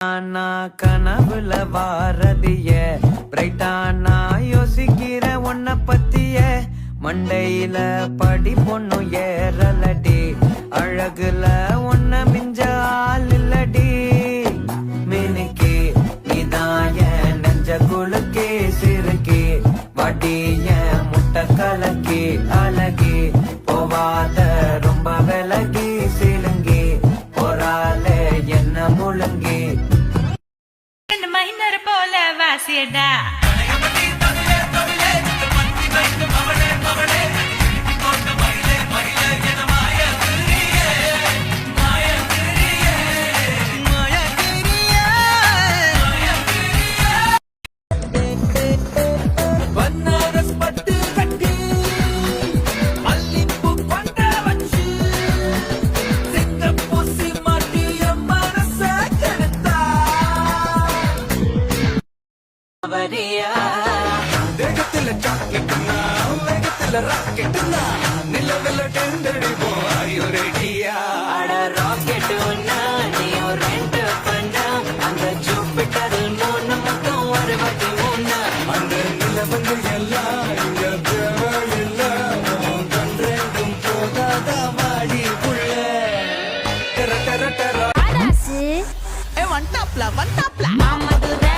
நான் கனவுல வாரதிய பிரைட்டானா யோசிக்கிற உன்ன பத்திய மண்டையில படி பொண்ணு ஏறலடி அழகுல உன்ன மிஞ்ச ஆள் இல்லடி மினிக்கு நீதான் என் நெஞ்ச குலுக்கி சிறுக்கி வடிய முட்டை கலக்கி அழகி போவாத ரொம்ப விலகி சிலுங்கி போறாலே என்ன முழுங்கி மைனர் போல வாசியடா வேகத்துல சாக்லேட்டுனா வேகத்துல ராக்கெட்டுனா நிலவில் டெண்டடிப்போம் ஐயோ ரெடியா அட ராக்கெட்டுனா நீயோ ரெண்டு பண்ண அந்த ஜூபிட்டர் மூணு மொத்தம் ஒரு வாட்டி மூணு அந்த நிலவங்கள் எல்லாம் இங்க தேவையில்ல கண்டெண்டும் போகாத வாடி புள்ள டெர டெர டெர வந்தாப்ல மாமதுரை